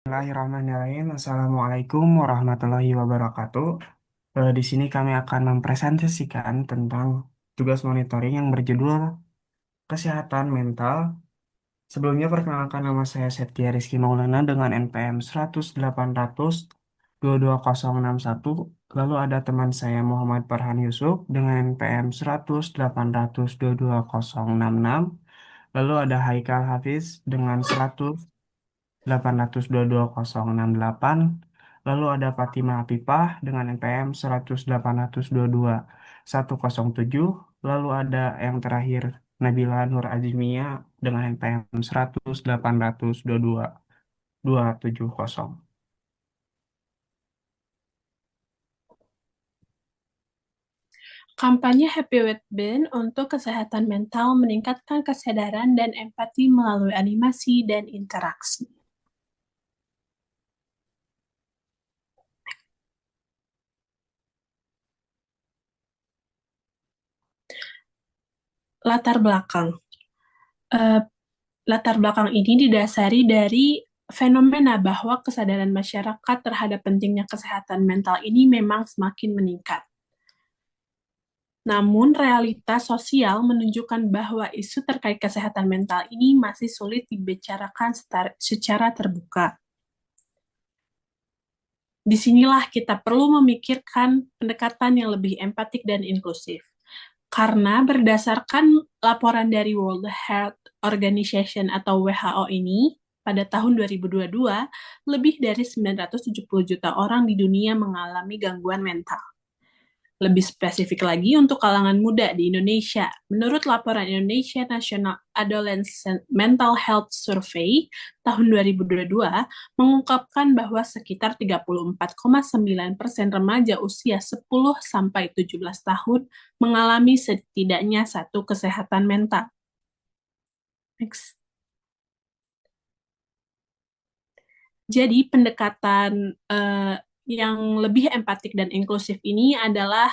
Bismillahirrahmanirrahim. Assalamualaikum warahmatullahi wabarakatuh. Di sini kami akan mempresentasikan tentang tugas monitoring yang berjudul Kesehatan Mental. Sebelumnya perkenalkan, nama saya Septia Rizky Maulana dengan NPM 100.800.22061. Lalu ada teman saya Muhammad Farhan Yusuf dengan NPM 100.800.22066. Lalu ada Haikal Hafiz dengan 100.800.22068. Lalu ada Fatimah Apipah dengan NPM 100.800.22107. Lalu ada yang terakhir Nabila Nur Azmia dengan NPM 100.800.22270. Kampanye Happy with Ben untuk kesehatan mental meningkatkan kesadaran dan empati melalui animasi dan interaksi. Latar belakang. Eh, Latar belakang ini didasari dari fenomena bahwa kesadaran masyarakat terhadap pentingnya kesehatan mental ini memang semakin meningkat. Namun, realitas sosial menunjukkan bahwa isu terkait kesehatan mental ini masih sulit dibicarakan secara terbuka. Disinilah kita perlu memikirkan pendekatan yang lebih empatik dan inklusif. Karena berdasarkan laporan dari World Health Organization atau WHO ini, pada tahun 2022, lebih dari 970 juta orang di dunia mengalami gangguan mental. Lebih spesifik lagi untuk kalangan muda di Indonesia, menurut laporan Indonesia National Adolescent Mental Health Survey tahun 2022, mengungkapkan bahwa sekitar 34,9% remaja usia 10-17 tahun mengalami setidaknya satu kesehatan mental. Next. Jadi pendekatan yang lebih empatik dan inklusif ini adalah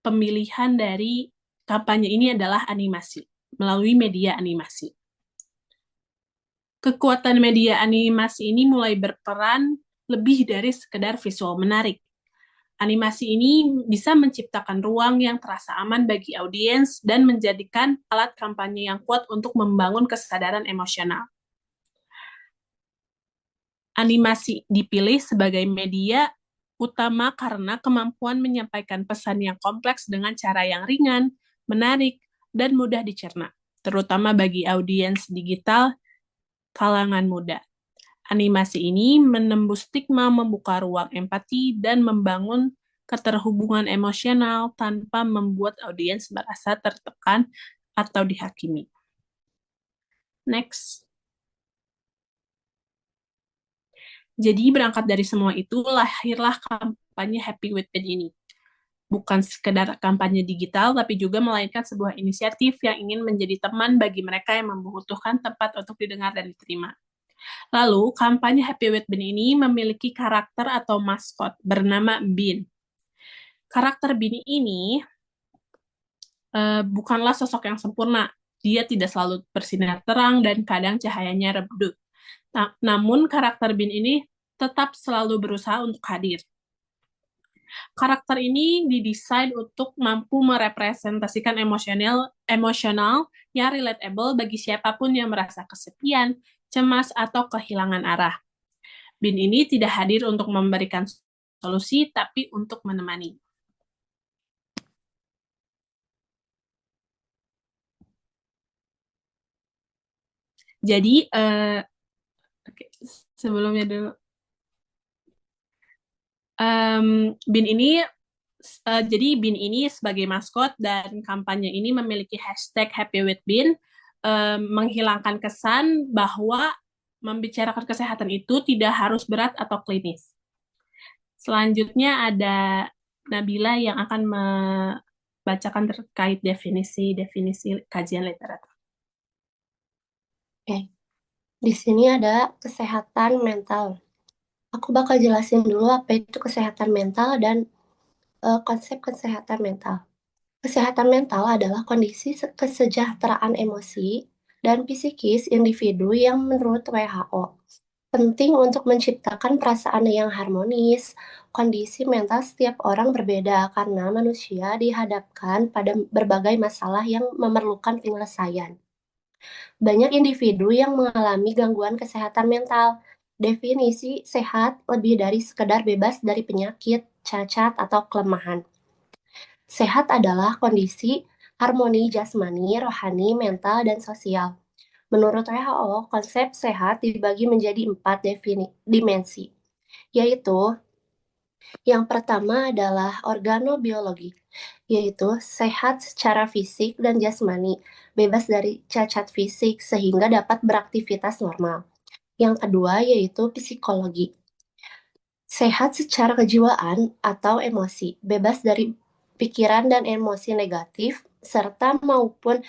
pemilihan dari kampanye ini adalah animasi, melalui media animasi. Kekuatan media animasi ini mulai berperan lebih dari sekedar visual menarik. Animasi ini bisa menciptakan ruang yang terasa aman bagi audiens dan menjadikan alat kampanye yang kuat untuk membangun kesadaran emosional. Animasi dipilih sebagai media utama karena kemampuan menyampaikan pesan yang kompleks dengan cara yang ringan, menarik, dan mudah dicerna, terutama bagi audiens digital kalangan muda. Animasi ini menembus stigma, membuka ruang empati, dan membangun keterhubungan emosional tanpa membuat audiens merasa tertekan atau dihakimi. Next. Jadi berangkat dari semua itu, lahirlah kampanye Happy with Pen ini. Bukan sekedar kampanye digital, tapi juga melainkan sebuah inisiatif yang ingin menjadi teman bagi mereka yang membutuhkan tempat untuk didengar dan diterima. Lalu, kampanye Happy with Bean ini memiliki karakter atau maskot bernama Bean. Karakter Bean ini bukanlah sosok yang sempurna. Dia tidak selalu bersinar terang dan kadang cahayanya redup. Namun, karakter Bean ini tetap selalu berusaha untuk hadir. Karakter ini didesain untuk mampu merepresentasikan emosional yang relatable bagi siapapun yang merasa kesepian, cemas, atau kehilangan arah. Bin ini tidak hadir untuk memberikan solusi, tapi untuk menemani. Jadi, sebelumnya dulu, Bin ini jadi Bin ini sebagai maskot dan kampanye ini memiliki hashtag Happy with Bin, menghilangkan kesan bahwa membicarakan kesehatan itu tidak harus berat atau klinis. Selanjutnya ada Nabila yang akan membacakan terkait definisi kajian literatur. Oke, di sini ada kesehatan mental. Aku bakal jelasin dulu apa itu kesehatan mental dan konsep kesehatan mental. Kesehatan mental adalah kondisi kesejahteraan emosi dan psikis individu yang menurut WHO Penting untuk menciptakan perasaan yang harmonis. Kondisi mental setiap orang berbeda karena manusia dihadapkan pada berbagai masalah yang memerlukan penyelesaian. Banyak individu yang mengalami gangguan kesehatan mental. Definisi sehat lebih dari sekedar bebas dari penyakit, cacat, atau kelemahan. Sehat adalah kondisi harmoni jasmani, rohani, mental, dan sosial. Menurut WHO, konsep sehat dibagi menjadi 4 dimensi, yaitu yang pertama adalah organobiologi, yaitu sehat secara fisik dan jasmani, bebas dari cacat fisik sehingga dapat beraktivitas normal. Yang kedua yaitu psikologi, sehat secara kejiwaan atau emosi, bebas dari pikiran dan emosi negatif serta maupun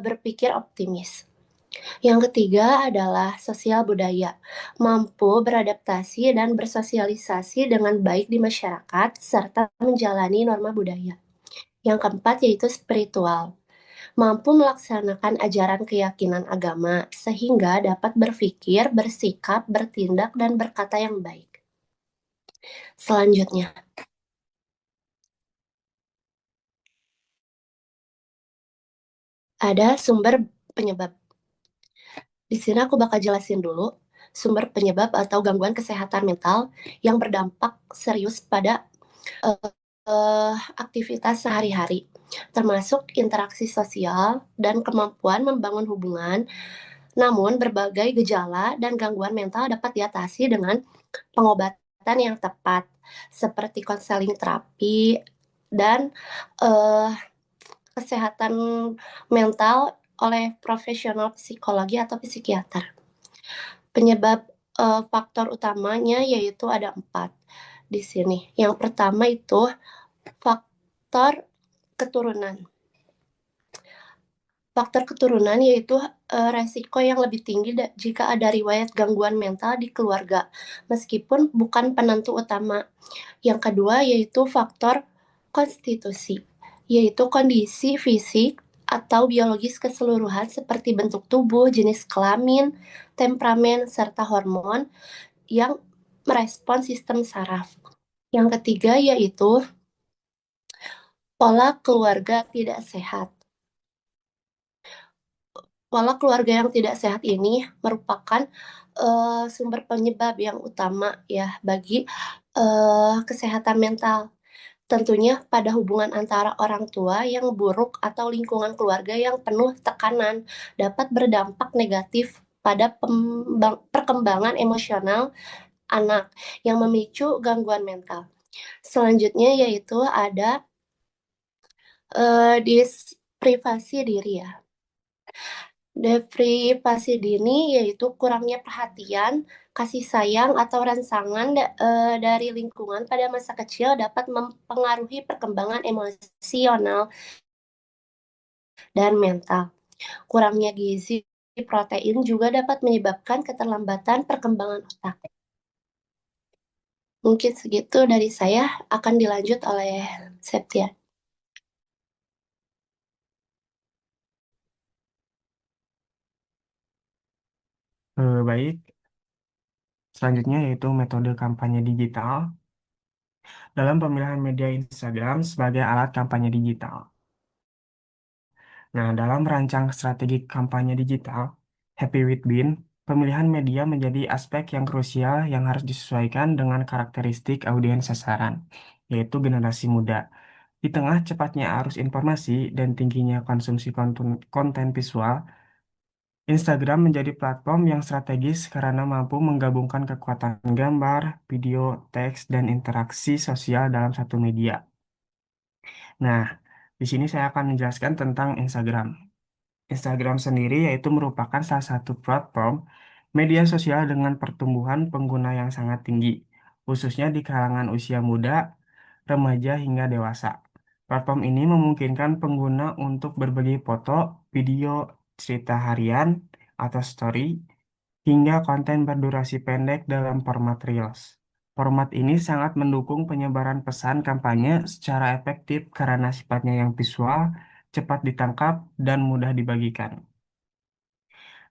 berpikir optimis. Yang ketiga adalah sosial budaya, mampu beradaptasi dan bersosialisasi dengan baik di masyarakat serta menjalani norma budaya. Yang keempat yaitu spiritual, mampu melaksanakan ajaran keyakinan agama sehingga dapat berpikir, bersikap, bertindak, dan berkata yang baik. Selanjutnya, ada sumber penyebab. Di sini aku bakal jelasin dulu sumber penyebab atau gangguan kesehatan mental yang berdampak serius pada aktivitas sehari-hari, termasuk interaksi sosial dan kemampuan membangun hubungan. Namun, berbagai gejala dan gangguan mental dapat diatasi dengan pengobatan yang tepat, seperti konseling terapi dan uh, kesehatan mental oleh profesional psikologi atau psikiater. Penyebab faktor utamanya yaitu ada 4 di sini. Yang pertama itu faktor keturunan. Faktor keturunan yaitu resiko yang lebih tinggi jika ada riwayat gangguan mental di keluarga, meskipun bukan penentu utama. Yang kedua yaitu faktor konstitusi, yaitu kondisi fisik atau biologis keseluruhan seperti bentuk tubuh, jenis kelamin, temperamen, serta hormon yang merespon sistem saraf. Yang ketiga yaitu pola keluarga tidak sehat. Pola keluarga yang tidak sehat ini merupakan sumber penyebab yang utama ya bagi kesehatan mental. Tentunya pada hubungan antara orang tua yang buruk atau lingkungan keluarga yang penuh tekanan dapat berdampak negatif pada perkembangan emosional anak yang memicu gangguan mental. Selanjutnya yaitu ada privasi diri ya. Deprivasi dini yaitu kurangnya perhatian, kasih sayang, atau rangsangan dari lingkungan pada masa kecil dapat mempengaruhi perkembangan emosional dan mental. Kurangnya gizi protein juga dapat menyebabkan keterlambatan perkembangan otak. Mungkin segitu dari saya, akan dilanjut oleh Septian. Baik, selanjutnya yaitu metode kampanye digital dalam pemilihan media Instagram sebagai alat kampanye digital. Nah, dalam merancang strategi kampanye digital, Happy with Bean, pemilihan media menjadi aspek yang krusial yang harus disesuaikan dengan karakteristik audiens sasaran, yaitu generasi muda. Di tengah cepatnya arus informasi dan tingginya konsumsi konten visual, Instagram menjadi platform yang strategis karena mampu menggabungkan kekuatan gambar, video, teks, dan interaksi sosial dalam satu media. Nah, di sini saya akan menjelaskan tentang Instagram. Instagram sendiri yaitu merupakan salah satu platform media sosial dengan pertumbuhan pengguna yang sangat tinggi, khususnya di kalangan usia muda, remaja hingga dewasa. Platform ini memungkinkan pengguna untuk berbagi foto, video, cerita harian, atau story, hingga konten berdurasi pendek dalam format Reels. Format ini sangat mendukung penyebaran pesan kampanye secara efektif karena sifatnya yang visual, cepat ditangkap, dan mudah dibagikan.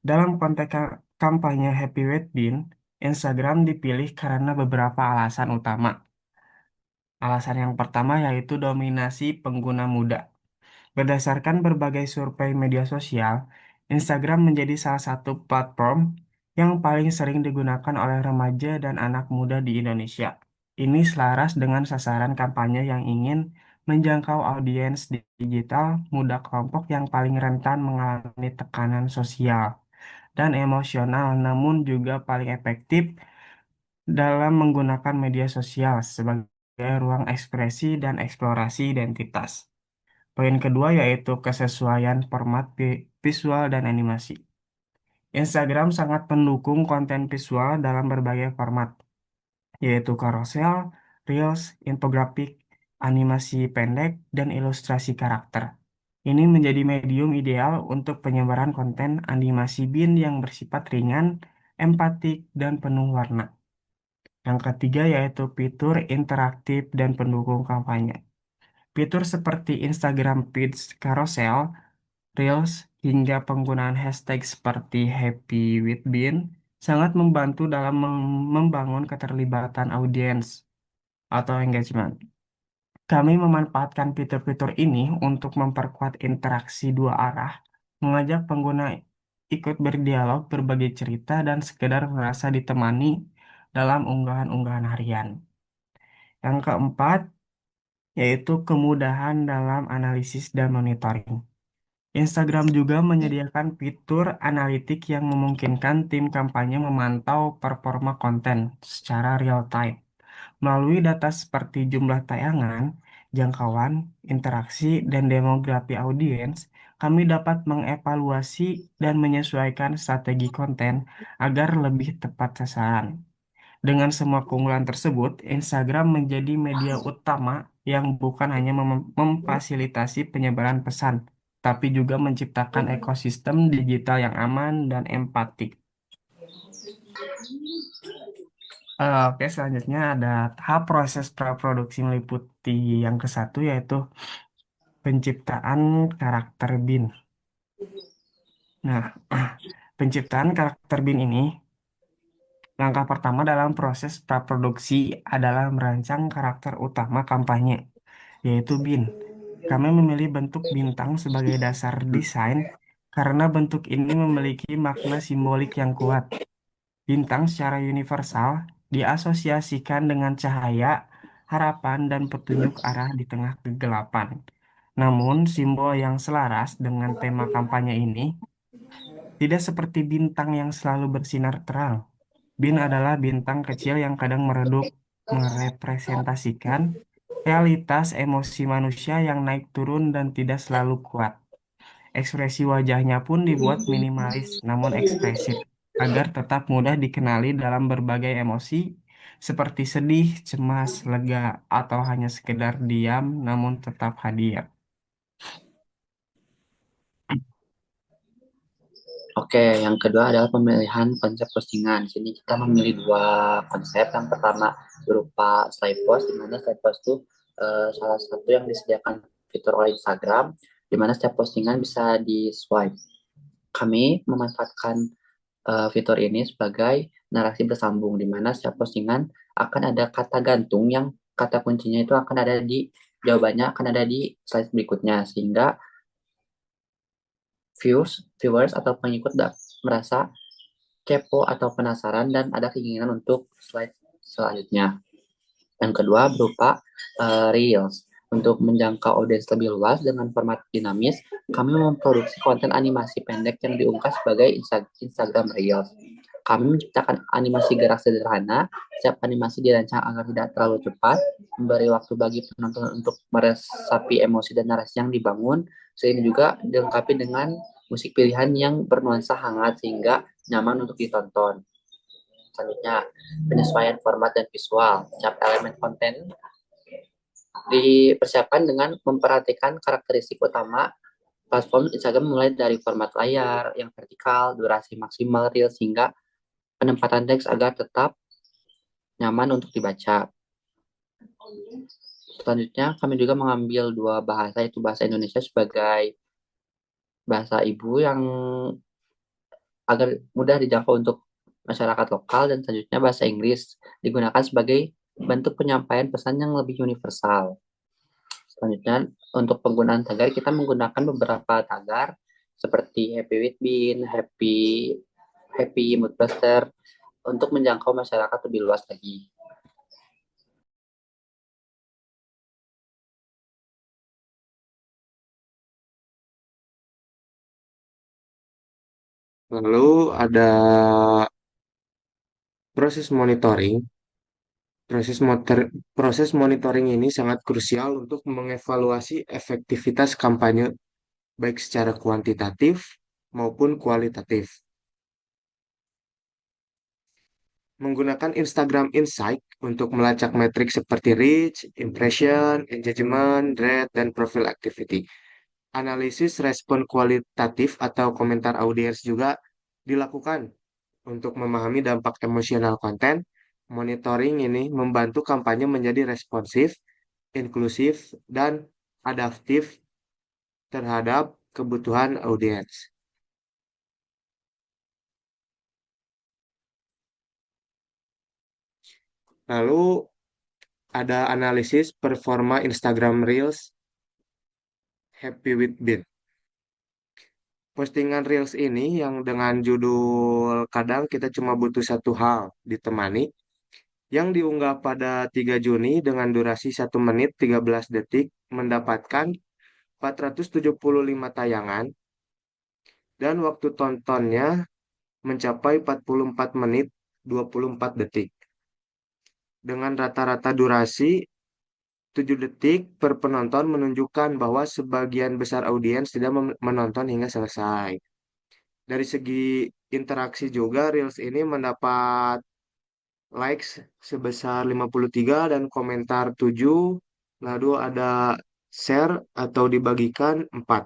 Dalam konteks kampanye Happy with Bean, Instagram dipilih karena beberapa alasan utama. Alasan yang pertama yaitu dominasi pengguna muda. Berdasarkan berbagai survei media sosial, Instagram menjadi salah satu platform yang paling sering digunakan oleh remaja dan anak muda di Indonesia. Ini selaras dengan sasaran kampanye yang ingin menjangkau audiens digital muda, kelompok yang paling rentan mengalami tekanan sosial dan emosional, namun juga paling efektif dalam menggunakan media sosial sebagai ruang ekspresi dan eksplorasi identitas. Poin kedua yaitu kesesuaian format visual dan animasi. Instagram sangat mendukung konten visual dalam berbagai format, yaitu carousel, reels, infografik, animasi pendek, dan ilustrasi karakter. Ini menjadi medium ideal untuk penyebaran konten animasi bin yang bersifat ringan, empatik, dan penuh warna. Yang ketiga yaitu fitur interaktif dan pendukung kampanye. Fitur seperti Instagram Feeds Carousel, Reels, hingga penggunaan hashtag seperti Happy with Bean sangat membantu dalam membangun keterlibatan audiens atau engagement. Kami memanfaatkan fitur-fitur ini untuk memperkuat interaksi dua arah, mengajak pengguna ikut berdialog, berbagi cerita, dan sekedar merasa ditemani dalam unggahan-unggahan harian. Yang keempat, yaitu kemudahan dalam analisis dan monitoring. Instagram juga menyediakan fitur analitik yang memungkinkan tim kampanye memantau performa konten secara real time. Melalui data seperti jumlah tayangan, jangkauan, interaksi, dan demografi audiens, kami dapat mengevaluasi dan menyesuaikan strategi konten agar lebih tepat sasaran. Dengan semua keunggulan tersebut, Instagram menjadi media utama yang bukan hanya memfasilitasi penyebaran pesan, tapi juga menciptakan ekosistem digital yang aman dan empatik. Oke, selanjutnya ada tahap proses praproduksi meliputi yang ke satu yaitu penciptaan karakter bin. Nah, penciptaan karakter bin ini, langkah pertama dalam proses praproduksi adalah merancang karakter utama kampanye, yaitu bin. Kami memilih bentuk bintang sebagai dasar desain karena bentuk ini memiliki makna simbolik yang kuat. Bintang secara universal diasosiasikan dengan cahaya, harapan, dan petunjuk arah di tengah kegelapan. Namun, simbol yang selaras dengan tema kampanye ini tidak seperti bintang yang selalu bersinar terang. Bin adalah bintang kecil yang kadang meredup, merepresentasikan realitas emosi manusia yang naik turun dan tidak selalu kuat. Ekspresi wajahnya pun dibuat minimalis namun ekspresif, agar tetap mudah dikenali dalam berbagai emosi seperti sedih, cemas, lega, atau hanya sekedar diam namun tetap hadir. Oke, yang kedua adalah pemilihan konsep postingan. Di sini kita memilih dua konsep. Yang pertama berupa slide post, di mana slide post itu salah satu yang disediakan fitur oleh Instagram, di mana setiap postingan bisa di swipe. Kami memanfaatkan fitur ini sebagai narasi bersambung, di mana setiap postingan akan ada kata gantung yang kata kuncinya itu akan ada di jawabannya akan ada di slide berikutnya, sehingga viewers atau pengikut merasa kepo atau penasaran dan ada keinginan untuk slide selanjutnya. Yang kedua berupa Reels. Untuk menjangkau audiens lebih luas dengan format dinamis, kami memproduksi konten animasi pendek yang diunggah sebagai Instagram Reels. Kami menciptakan animasi gerak sederhana, setiap animasi dirancang agar tidak terlalu cepat, memberi waktu bagi penonton untuk meresapi emosi dan narasi yang dibangun, sehingga juga dilengkapi dengan musik pilihan yang bernuansa hangat sehingga nyaman untuk ditonton. Selanjutnya, penyesuaian format dan visual. Setiap elemen konten dipersiapkan dengan memperhatikan karakteristik utama platform Instagram, mulai dari format layar yang vertikal, durasi maksimal real, hingga penempatan teks agar tetap nyaman untuk dibaca. Selanjutnya, kami juga mengambil dua bahasa, yaitu bahasa Indonesia sebagai bahasa ibu yang agar mudah dijangkau untuk masyarakat lokal, dan selanjutnya bahasa Inggris digunakan sebagai bentuk penyampaian pesan yang lebih universal. Selanjutnya, untuk penggunaan tagar, kita menggunakan beberapa tagar seperti Happy with Bean, Happy Mood Booster untuk menjangkau masyarakat lebih luas lagi. Lalu ada proses monitoring. Proses monitoring ini sangat krusial untuk mengevaluasi efektivitas kampanye baik secara kuantitatif maupun kualitatif. Menggunakan Instagram Insight untuk melacak metrik seperti reach, impression, engagement, rate, dan profile activity. Analisis respon kualitatif atau komentar audiens juga dilakukan untuk memahami dampak emosional konten. Monitoring ini membantu kampanye menjadi responsif, inklusif, dan adaptif terhadap kebutuhan audiens. Lalu ada analisis performa Instagram Reels Happy with Bean. Postingan Reels ini yang dengan judul kadang kita cuma butuh satu hal ditemani, yang diunggah pada 3 Juni dengan durasi 1 menit 13 detik mendapatkan 475 tayangan dan waktu tontonnya mencapai 44 menit 24 detik. Dengan rata-rata durasi 7 detik per penonton menunjukkan bahwa sebagian besar audiens tidak menonton hingga selesai. Dari segi interaksi juga, Reels ini mendapat likes sebesar 53 dan komentar 7, lalu ada share atau dibagikan 4.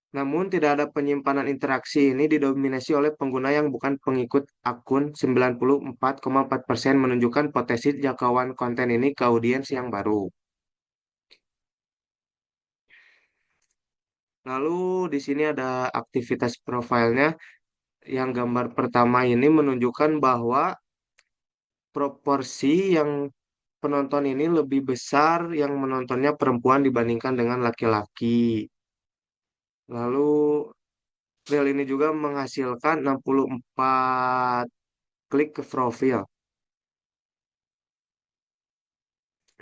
Namun tidak ada penyimpanan interaksi ini didominasi oleh pengguna yang bukan pengikut akun. 94,4% menunjukkan potensi jangkauan konten ini ke audiens yang baru. Lalu di sini ada aktivitas profilnya. Yang gambar pertama ini menunjukkan bahwa proporsi yang penonton ini lebih besar yang menontonnya perempuan dibandingkan dengan laki-laki. Lalu reel ini juga menghasilkan 64 klik ke profil.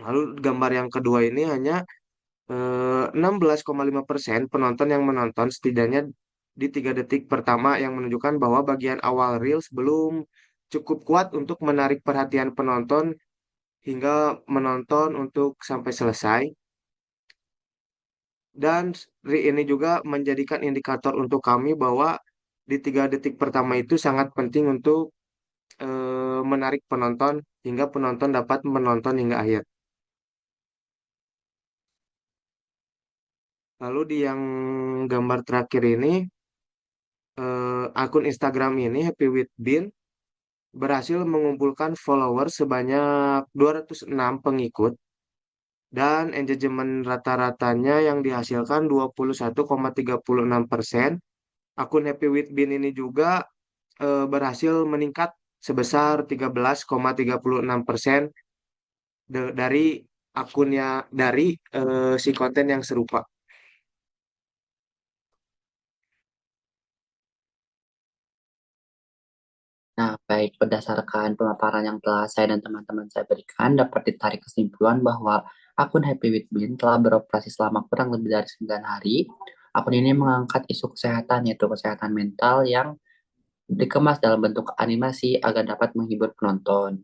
Lalu gambar yang kedua ini hanya 16,5% penonton yang menonton setidaknya di 3 detik pertama, yang menunjukkan bahwa bagian awal Reels belum cukup kuat untuk menarik perhatian penonton hingga menonton untuk sampai selesai. Dan ini juga menjadikan indikator untuk kami bahwa di 3 detik pertama itu sangat penting untuk menarik penonton hingga penonton dapat menonton hingga akhir. Lalu di yang gambar terakhir ini, akun Instagram ini Happy with Bean berhasil mengumpulkan follower sebanyak 206 pengikut dan engagement rata-ratanya yang dihasilkan 21,36%. Akun Happy with Bean ini juga berhasil meningkat sebesar 13,36% dari akunnya dari si konten yang serupa. Nah, baik, berdasarkan pemaparan yang telah saya dan teman-teman saya berikan, dapat ditarik kesimpulan bahwa akun Happy with Bean telah beroperasi selama kurang lebih dari 9 hari. Akun ini mengangkat isu kesehatan, yaitu kesehatan mental yang dikemas dalam bentuk animasi agar dapat menghibur penonton.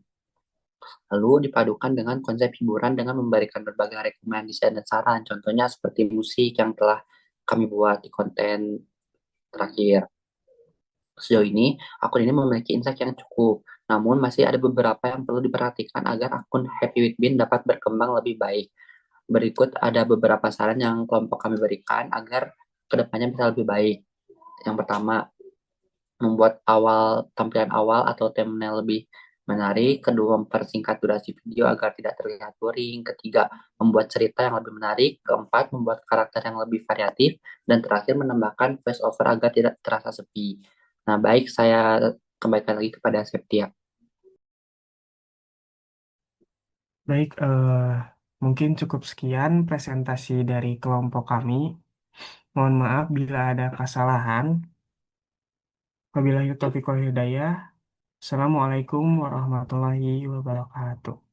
Lalu dipadukan dengan konsep hiburan dengan memberikan berbagai rekomendasi dan saran, contohnya seperti musik yang telah kami buat di konten terakhir. Sejauh ini, akun ini memiliki insight yang cukup, namun masih ada beberapa yang perlu diperhatikan agar akun Happy with Bean dapat berkembang lebih baik. Berikut ada beberapa saran yang kelompok kami berikan agar kedepannya bisa lebih baik. Yang pertama, membuat tampilan awal atau thumbnail lebih menarik. Kedua, mempersingkat durasi video agar tidak terlihat boring. Ketiga, membuat cerita yang lebih menarik. Keempat, membuat karakter yang lebih variatif. Dan terakhir, menambahkan voice over agar tidak terasa sepi. Nah, baik, saya kembalikan lagi kepada Septia. Baik, mungkin cukup sekian presentasi dari kelompok kami. Mohon maaf bila ada kesalahan. Wabillahi taufiq wal hidayah. Assalamualaikum warahmatullahi wabarakatuh.